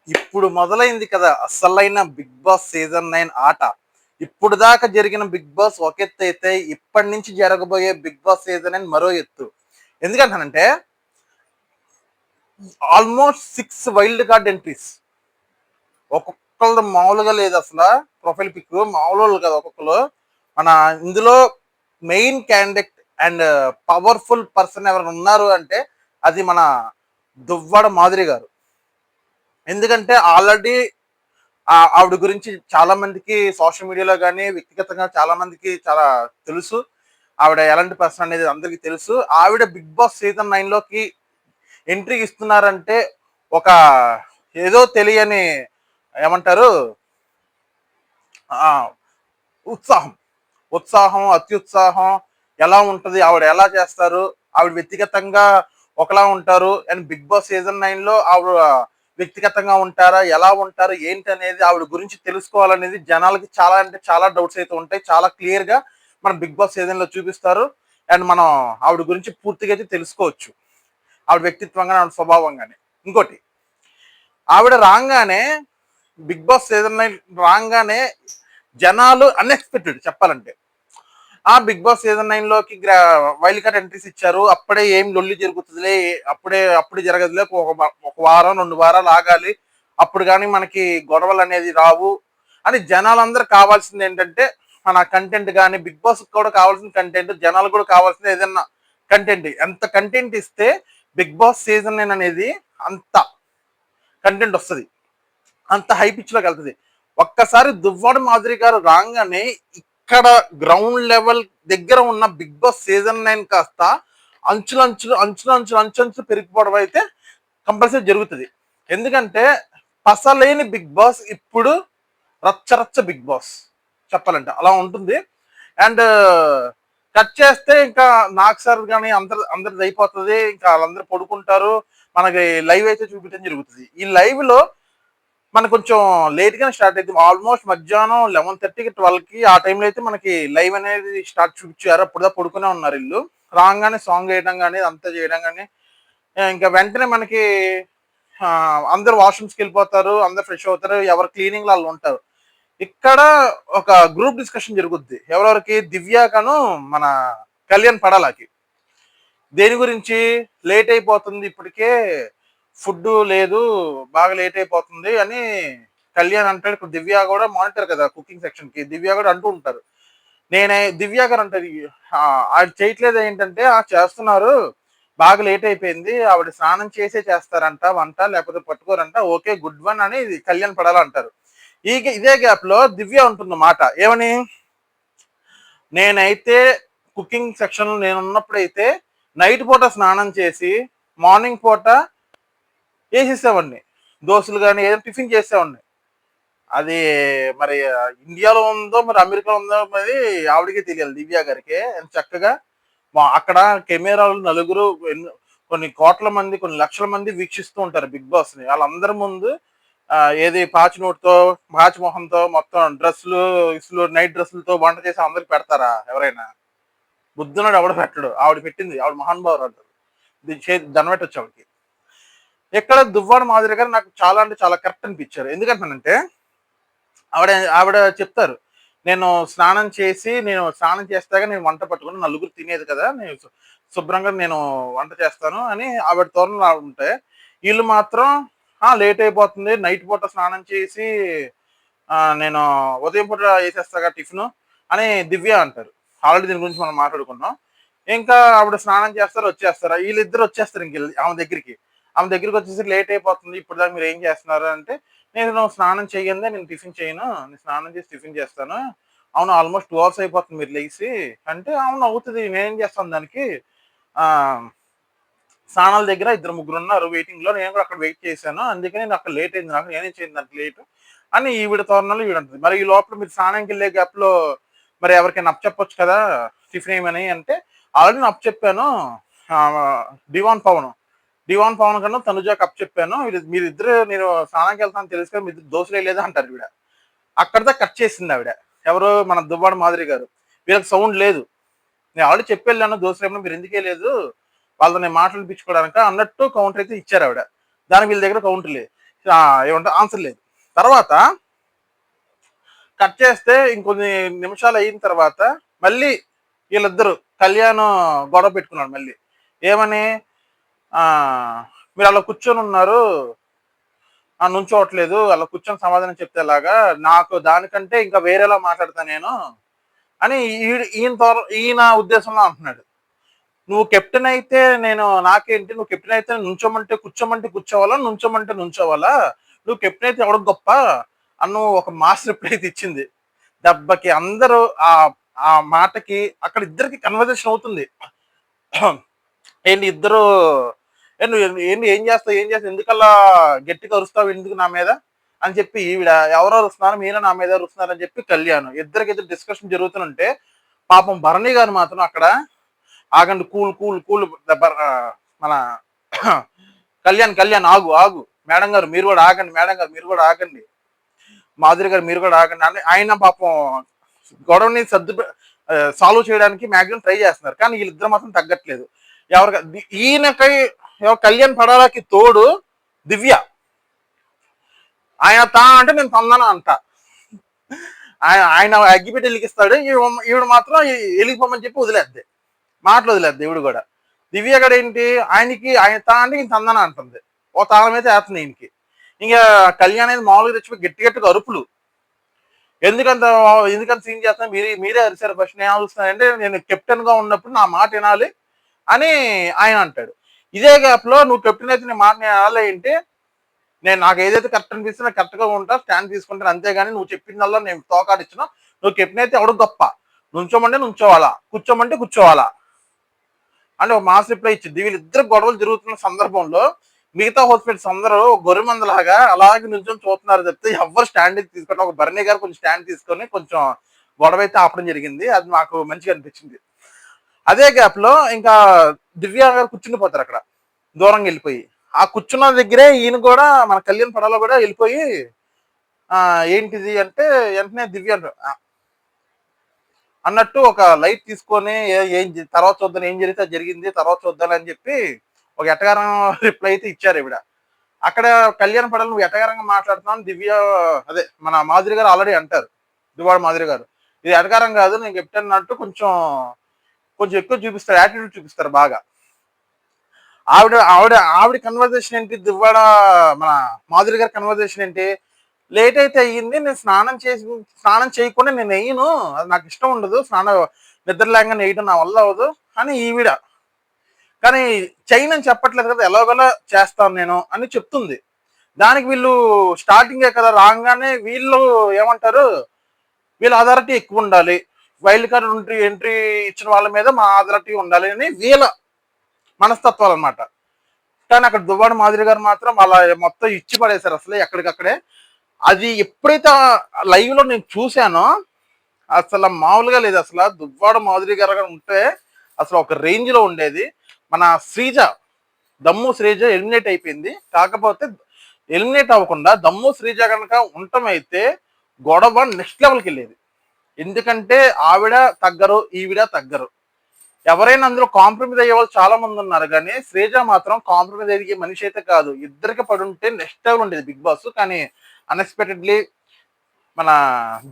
ఇప్పుడు మొదలైంది కదా అసలైన బిగ్ బాస్ సీజన్ 9 ఆట. ఇప్పుడు దాకా జరిగిన బిగ్ బాస్ ఒక ఎత్తు అయితే, ఇప్పటి నుంచి జరగబోయే బిగ్ బాస్ సీజన్ 9 మరో ఎత్తు. ఎందుకంటానంటే ఆల్మోస్ట్ 6 వైల్డ్ కార్డ్ ఎంట్రీస్. ఒక్కొక్కళ్ళు మామూలుగా లేదు అసలు. ప్రొఫైల్ పిక్ మామూలు కదా ఒక్కొక్కరు. మన ఇందులో main candidate and powerful person ఎవరైనా ఉన్నారు అంటే అది మన దువ్వాడ మాధురి గారు. ఎందుకంటే ఆల్రెడీ ఆవిడ గురించి చాలా మందికి సోషల్ మీడియాలో కానీ వ్యక్తిగతంగా చాలా మందికి చాలా తెలుసు. ఆవిడ ఎలాంటి పర్సన్ అనేది అందరికీ తెలుసు. ఆవిడ బిగ్ బాస్ సీజన్ 9 లోకి ఎంట్రీ ఇస్తున్నారంటే ఒక ఏదో తెలియని ఏమంటారు ఆ ఉత్సాహం ఉత్సాహం అత్యుత్సాహం ఎలా ఉంటది, ఆవిడ ఎలా చేస్తారు, ఆవిడ వ్యక్తిగతంగా ఒకలా ఉంటారు అండ్ బిగ్ బాస్ సీజన్ 9 లో ఆవిడ వ్యక్తిగతంగా ఉంటారా, ఎలా ఉంటారు, ఏంటి అనేది ఆవిడ గురించి తెలుసుకోవాలనేది జనాలకి చాలా అంటే చాలా డౌట్స్ అయితే ఉంటాయి. చాలా క్లియర్ గా మన బిగ్ బాస్ సీజన్ లో చూపిస్తారు. అండ్ మనం ఆవిడ గురించి పూర్తిగా అయితే తెలుసుకోవచ్చు, ఆవిడ వ్యక్తిత్వంగా ఆవిడ స్వభావంగానే. ఇంకోటి, ఆవిడ రాగానే బిగ్ బాస్ సీజన్ 9 రాగానే జనాలు అన్ఎక్స్పెక్టెడ్ చెప్పాలంటే ఆ బిగ్ బాస్ సీజన్ 9 లోకి వైల్డ్ కార్డ్ ఎంట్రీస్ ఇచ్చారు. అప్పుడే ఏం లొల్లి జరుగుతుందిలే, అప్పుడు జరగదులే, ఒక వారం 2 వారాలు ఆగాలి, అప్పుడు కానీ మనకి గొడవలు అనేది రావు అని జనాలందరూ కావాల్సింది ఏంటంటే మన కంటెంట్. కానీ బిగ్ బాస్ కూడా కావాల్సిన కంటెంట్, జనాలు కూడా కావాల్సింది ఏదన్నా కంటెంట్. ఎంత కంటెంట్ ఇస్తే బిగ్ బాస్ సీజన్ 9 అనేది అంత కంటెంట్ వస్తుంది, అంత హై పిచ్ లోకి వెళ్తుంది. ఒక్కసారి దువ్వాడ మాధురి గారు రాగానే ఇక్కడ గ్రౌండ్ లెవెల్ దగ్గర ఉన్న బిగ్ బాస్ సీజన్ 9 కాస్త అంచులు పెరిగిపోవడం అయితే కంపల్సరీ జరుగుతుంది. ఎందుకంటే పసలేని బిగ్ బాస్ ఇప్పుడు రచ్చరచ్చ బిగ్ బాస్ చెప్పాలంటే అలా ఉంటుంది. అండ్ కట్ చేస్తే ఇంకా నాకు సార్ కానీ అందరిది అయిపోతుంది, ఇంకా వాళ్ళందరూ పడుకుంటారు, మనకి లైవ్ అయితే చూపించడం జరుగుతుంది. ఈ లైవ్ లో మనకు కొంచెం లేట్ గానే స్టార్ట్ అవుతుంది. ఆల్మోస్ట్ మధ్యాహ్నం 11:30కి 12కి ఆ టైంలో అయితే మనకి లైవ్ అనేది స్టార్ట్ చూపించారు. అప్పుడుదా పడుకునే ఉన్నారు ఇల్లు. రాగానే సాంగ్ వేయడం కానీ అంతా చేయడం కానీ ఇంకా వెంటనే మనకి అందరు వాష్రూమ్స్కి వెళ్ళిపోతారు, అందరు ఫ్రెష్ అవుతారు, ఎవరు క్లీనింగ్ వాళ్ళు ఉంటారు. ఇక్కడ ఒక గ్రూప్ డిస్కషన్ జరుగుద్ది. ఎవరెవరికి, దివ్యాకను మన కళ్యాణ్ పడాలకి. దేని గురించి, లేట్ అయిపోతుంది ఇప్పటికే, ఫుడ్ లేదు, బాగా లేట్ అయిపోతుంది అని కళ్యాణ్ అంటాడు. ఇప్పుడు దివ్య కూడా మానిటర్ కదా కుకింగ్ సెక్షన్ కి, దివ్య కూడా అంటూ ఉంటారు. దివ్య గారు అంటది ఆవిడ చేయట్లేదు ఏంటంటే చేస్తున్నారు, బాగా లేట్ అయిపోయింది, ఆవిడ స్నానం చేసే చేస్తారంట వంట, లేకపోతే పట్టుకోరంట, ఓకే గుడ్ వన్ అని కళ్యాణ్ పడాలంటారు. ఇదే గ్యాప్ లో దివ్య ఉంటున్న మాట ఏమని, నేనైతే కుకింగ్ సెక్షన్ నేను ఉన్నప్పుడైతే నైట్ పూట స్నానం చేసి మార్నింగ్ పూట వేసేసేవాడిని, దోశలు కానీ ఏదైనా టిఫిన్ చేసేవాడిని. అది మరి ఇండియాలో ఉందో మరి అమెరికాలో ఉందో మరి ఆవిడకే తెలియాలి, దివ్య గారికి. చక్కగా అక్కడ కెమెరాలు నలుగురు కొన్ని కోట్ల మంది కొన్ని లక్షల మంది వీక్షిస్తూ ఉంటారు బిగ్ బాస్ ని. వాళ్ళందరి ముందు ఏది పాచి నోటుతో పాచి మొహంతో మొత్తం డ్రెస్సులు ఇసులు నైట్ డ్రెస్సులతో వంట చేసి అందరికి పెడతారా ఎవరైనా? బుద్ధున్నాడు ఎవడ పెట్టడు. ఆవిడ పెట్టింది, ఆవిడ మహానుభావురాలు, దండం పెట్టొచ్చు ఆవిడకి. ఇక్కడ దువ్వాడ మాదిరి గారు నాకు చాలా అంటే చాలా కరెక్ట్ అనిపించారు. ఎందుకంటానంటే ఆవిడ ఆవిడ చెప్తారు, నేను స్నానం చేస్తాగా నేను వంట పట్టుకుని నలుగురు తినేది కదా, నేను శుభ్రంగా నేను వంట చేస్తాను అని ఆవిడ తోరణలు ఉంటే, వీళ్ళు మాత్రం లేట్ అయిపోతుంది, నైట్ పూట స్నానం చేసి నేను ఉదయం పూట వేసేస్తాగా టిఫిన్ అని దివ్య అంటారు. ఆల్రెడీ దీని గురించి మనం మాట్లాడుకున్నాం. ఇంకా ఆవిడ స్నానం చేస్తారు, వచ్చేస్తారు, వీళ్ళిద్దరు వచ్చేస్తారు ఇంక ఆమె దగ్గరికి వచ్చేసి లేట్ అయిపోతుంది, ఇప్పుడు దాకా మీరు ఏం చేస్తున్నారు అంటే, నేను స్నానం చేయందే నేను టిఫిన్ చేయను, నేను స్నానం చేసి టిఫిన్ చేస్తాను. అవును, ఆల్మోస్ట్ 2 hours అయిపోతుంది మీరు లేచి అంటే, అవును అవుతుంది, నేనేం చేస్తాను దానికి, ఆ స్నానాల దగ్గర ఇద్దరు ముగ్గురు ఉన్నారు వెయిటింగ్ లో, నేను కూడా అక్కడ వెయిట్ చేశాను, అందుకే నేను అక్కడ లేట్ అయింది, నాకు నేనేం చేయండి దానికి లేట్ అని ఈవిడ తోరణాలు ఈవిడ అంటుంది. మరి ఈ లోపల మీరు స్నానంకి వెళ్ళే గ్యాప్ లో మరి ఎవరికైనా చెప్పొచ్చు కదా టిఫిన్ ఏమని అంటే, ఆల్రెడీ నేను చెప్పాను, డివాన్ పవన్ డివాన్ పవన్ కన్నా తనుజాకి చెప్పాను, మీరిద్దరు నేను స్నానానికి వెళ్తాను తెలుసు కదా, మీరు దోశలు వేయలేదు అంటారు ఈవిడ. అక్కడదా కట్ చేసింది ఆవిడ. ఎవరు, మన దువ్వాడ మాదిరి గారు. వీళ్ళకి సౌండ్ లేదు, నేను ఆల్రెడీ చెప్పి వెళ్ళాను దోశలు ఏమన్నా, మీరు ఎందుకే లేదు వాళ్ళతో నేను మాట్లాడిపించుకోవడానిక అన్నట్టు కౌంటర్ అయితే ఇచ్చారు ఆవిడ. దానికి వీళ్ళ దగ్గర కౌంటర్ లేదు. ఏమంటారు ఆన్సర్ లేదు. తర్వాత కట్ చేస్తే ఇంకొన్ని నిమిషాలు అయిన తర్వాత మళ్ళీ వీళ్ళిద్దరు కళ్యాణ్ గొడవ పెట్టుకున్నాడు మళ్ళీ. ఏమని ఆ మీరు అలా కూర్చొని ఉన్నారు, నుంచోవట్లేదు, అలా కూర్చొని సమాధానం చెప్తే ఎలాగా, నాకు దానికంటే ఇంకా వేరేలా మాట్లాడతా నేను అని ఈయన ఉద్దేశంలో అంటున్నాడు. నువ్వు కెప్టెన్ అయితే నేను నాకేంటి, నువ్వు కెప్టెన్ అయితే నుంచోమంటే కూర్చోమంటే కూర్చోవాలా, నుంచోమంటే నుంచోవాలా, నువ్వు కెప్టెన్ అయితే ఎవడ గొప్ప అన్న ఒక మాస్ రిప్లై అయితే ఇచ్చింది. దెబ్బకి అందరూ ఆ ఆ మాటకి అక్కడ ఇద్దరికి కన్వర్జేషన్ అవుతుంది. ఏంటి ఇద్దరు నువ్వు ఏంటి ఏం చేస్తావు ఎందుకల్లా గట్టిగా అరుస్తావు ఎందుకు నా మీద అని చెప్పి ఈవిడ ఎవరో అరుస్తున్నారు మీరే నా మీద అరుస్తున్నారు అని చెప్పి కళ్యాణ్ ఇద్దరు డిస్కషన్ జరుగుతుంటే పాపం భరణి గారు మాత్రం అక్కడ ఆగండి కూల్ కూల్ కూల్ మన కళ్యాణ్ ఆగు ఆగు మేడం గారు మీరు కూడా ఆగండి, మేడం గారు మీరు కూడా ఆగండి, మాధురి గారు మీరు కూడా ఆగండి అని ఆయన పాపం గొడవని సాల్వ్ చేయడానికి మ్యాక్సిమం ట్రై చేస్తున్నారు. కానీ వీళ్ళిద్దరు మాత్రం తగ్గట్లేదు. ఈయనకై కళ్యాణ్ పడాలకి తోడు దివ్య, ఆయన అంటే నేను తొందన అంట, ఆయన అగ్గిపెట్టి వెలిగిస్తాడు, ఈవిడ మాత్రం వెలిగిపోమని చెప్పి వదిలేద్ది, మాటలు వదిలేద్ది ఈవిడ కూడా. దివ్య గడ ఏంటి ఆయన అంటే ఈయన తందన అంటుంది, ఓ తాళం అయితే వేస్తుంది ఈయనకి. ఇంకా కళ్యాణ్ అనేది మామూలుగా తెచ్చిపోయి గట్టి గట్టిగా అరుపులు, ఎందుకంత సీన్ చేస్తాను మీరే అరిసారు ఫస్ట్, నేను ఆలోచిస్తానంటే నేను కెప్టెన్ గా ఉన్నప్పుడు నా మాట వినాలి అని ఆయన అంటాడు. ఇదే గ్యాప్ లో నువ్వు కెప్టెన్ అయితే నీ మాట వినాలి ఏంటి, నేను నాకు ఏదైతే కరెక్ట్ అనిపిస్తే కరెక్ట్ గా ఉంటా, స్టాండ్ తీసుకుంటాను, అంతేగాని నువ్వు చెప్పినల్లా నేను తోకాడిచ్చినా నువ్వు కెప్టెన్ అయితే ఎవడు గొప్ప, నుంచోమంటే నుంచోవాలా, కూర్చోమంటే కూర్చోవాలా అంటే ఒక మాస్ రిప్లై ఇచ్చింది. వీళ్ళిద్దరు గొడవలు జరుగుతున్న సందర్భంలో మిగతా హోస్టల్స్ అందరూ గొర్రెమందలాగా అలాగే నుంచొని చూస్తున్నారు చెప్తే ఎవరు స్టాండ్ తీసుకుంటే ఒక భరణి గారు కొంచెం స్టాండ్ తీసుకొని కొంచెం గొడవ అయితే ఆపడం జరిగింది. అది నాకు మంచిగా అనిపించింది. అదే గ్యాప్ లో ఇంకా దివ్య గారు కూర్చుండిపోతారు అక్కడ దూరంగా వెళ్ళిపోయి. ఆ కూర్చున్న దగ్గరే ఈయన కూడా మన కళ్యాణ్ పడాలో కూడా వెళ్ళిపోయి ఏంటిది అంటే వెంటనే దివ్య అన్నట్టు ఒక లైట్ తీసుకొని ఏం తర్వాత చూద్దాం, ఏం జరిగితే జరిగింది తర్వాత చూద్దాం అని చెప్పి ఒక ఎటగారం రిప్లై అయితే ఇచ్చారు ఇవిడ. అక్కడ కళ్యాణ పడాలి నువ్వు ఎటగారంగా మాట్లాడుతున్నావు దివ్య అదే మన మాధురి గారు ఆల్రెడీ అంటారు, దువ్వాడ మాధురి గారు, ఇది ఎటగారం కాదు నేను చెప్తానట్టు కొంచెం ఎక్కువ చూపిస్తారు, యాటిట్యూడ్ చూపిస్తారు బాగా. ఆవిడ ఆవిడ ఆవిడ కన్వర్జేషన్ ఏంటి, దువ్వాడ మన మాధురి గారి కన్వర్జేషన్ ఏంటి, లేట్ అయితే అయ్యింది, నేను స్నానం చేయకుండా నేను వేయను, అది నాకు ఇష్టం ఉండదు, నిద్ర లేకుండా వేయడం నా వల్ల అవ్వదు అని ఈవిడ. కానీ చైన్ అని చెప్పట్లేదు కదా, ఎలాగోలా చేస్తాను నేను అని చెప్తుంది. దానికి వీళ్ళు స్టార్టింగే కదా రాగానే వీళ్ళు ఏమంటారు, వీళ్ళ అథారిటీ ఎక్కువ ఉండాలి, వైల్డ్ కార్డ్ ఎంట్రీ ఇచ్చిన వాళ్ళ మీద మా అథారిటీ ఉండాలి అని వీళ్ళ మనస్తత్వాలు అనమాట. కానీ అక్కడ దువ్వాడ మాధురి గారు మాత్రం అలా మొత్తం ఇచ్చి పడేశారు అసలు ఎక్కడికక్కడే. అది ఎప్పుడైతే లైవ్ లో నేను చూశానో అసలు మామూలుగా లేదు. అసలు దువ్వాడ మాధురి గారు ఉంటే అసలు ఒక రేంజ్ లో ఉండేది. మన శ్రీజ, దమ్ము శ్రీజ ఎలిమినేట్ అయిపోయింది. కాకపోతే ఎలిమినేట్ అవ్వకుండా దమ్ము శ్రీజ కనుక ఉండటమైతే గొడవ నెక్స్ట్ లెవెల్కి వెళ్ళేది. ఎందుకంటే ఆవిడ తగ్గరు, ఈవిడ తగ్గరు, ఎవరైనా అందులో కాంప్రమైజ్ అయ్యే వాళ్ళు చాలా మంది ఉన్నారు. కానీ శ్రీజ మాత్రం కాంప్రమైజ్ అయ్యే మనిషి అయితే కాదు. ఇద్దరికి పడి ఉంటే నెక్స్ట్ లెవెల్ ఉండేది బిగ్ బాస్. కానీ అన్ఎక్స్పెక్టెడ్లీ మన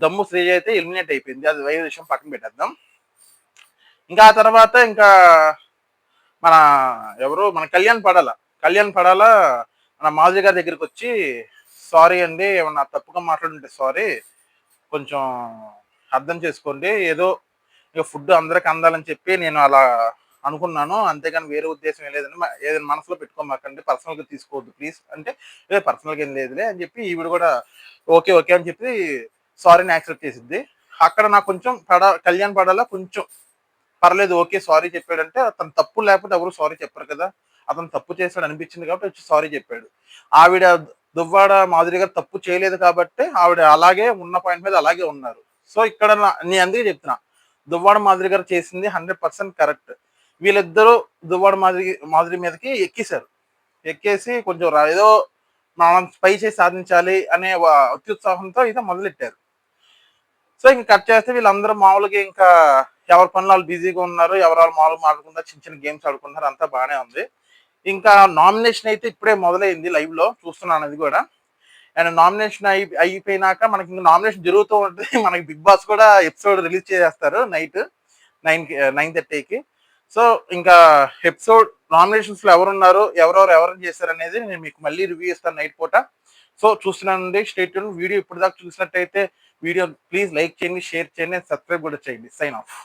దమ్ము శ్రీజ అయితే ఎలిమినేట్ అయిపోయింది. అది వేరే విషయం, పక్కన పెట్టేద్దాం. ఇంకా ఆ తర్వాత ఇంకా మన ఎవరు మన కళ్యాణ్ పడాల మన మాధురి గారి దగ్గరికి వచ్చి సారీ అండి, ఏమన్నా తప్పుగా మాట్లాడుంటే సారీ, కొంచెం అర్థం చేసుకోండి, ఏదో ఇక ఫుడ్ అందరికి అందాలని చెప్పి నేను అలా అనుకున్నాను, అంతేగాని వేరే ఉద్దేశం ఏం లేదని ఏదైనా మనసులో పెట్టుకోమాకండి, పర్సనల్గా తీసుకోవద్దు ప్లీజ్ అంటే, పర్సనల్గా ఏం లేదులే అని చెప్పి ఈవిడ కూడా ఓకే ఓకే అని చెప్పి సారీని యాక్సెప్ట్ చేసిద్ది. అక్కడ నాకు కొంచెం కళ్యాణ్ పడాలా కొంచెం పర్లేదు, ఓకే సారీ చెప్పాడంటే అతను తప్పు లేకపోతే ఎవరు సారీ చెప్పారు కదా, అతను తప్పు చేశాడు అనిపించింది కాబట్టి వచ్చి సారీ చెప్పాడు. ఆవిడ దువ్వాడ మాధురి గారు తప్పు చేయలేదు కాబట్టి ఆవిడ అలాగే ఉన్న పాయింట్ మీద అలాగే ఉన్నారు. సో ఇక్కడ నేను అందుకే చెప్తున్నా, దువ్వాడ మాధురి గారు చేసింది 100% కరెక్ట్. వీళ్ళిద్దరూ దువ్వాడ మాధురి మీదకి ఎక్కేసి కొంచెం ఏదో మనం పై చేసి సాధించాలి అనే అత్యుత్సాహంతో అయితే మొదలెట్టారు. సో ఇంక కట్ చేస్తే వీళ్ళందరూ మామూలుగా ఇంకా ఎవరి పనులు వాళ్ళు బిజీగా ఉన్నారు, ఎవరు మామూలుగా మాట్లాడుకుంటారు, చిన్న చిన్న గేమ్స్ ఆడుకుంటున్నారు, అంతా బాగానే ఉంది. ఇంకా నామినేషన్ అయితే ఇప్పుడే మొదలైంది, లైవ్ లో చూస్తున్నాను అది కూడా. అండ్ నామినేషన్ అయిపోయినాక మనకి ఇంకా నామినేషన్ జరుగుతూ ఉంటుంది. మనకి బిగ్ బాస్ కూడా ఎపిసోడ్ రిలీజ్ చేసేస్తారు నైట్ 9:30కి. సో ఇంకా ఎపిసోడ్ నామినేషన్స్ లో ఎవరున్నారు, ఎవరు చేశారు అనేది నేను మీకు మళ్ళీ రివ్యూ ఇస్తాను నైట్ పూట. సో చూస్తున్నానండి, స్టే ట్యూన్. వీడియో ఇప్పుడు దాకా చూసినట్టయితే వీడియో ప్లీజ్ లైక్ చేయండి, షేర్ చేయండి, సబ్స్క్రైబ్ కూడా చేయండి. Sign of.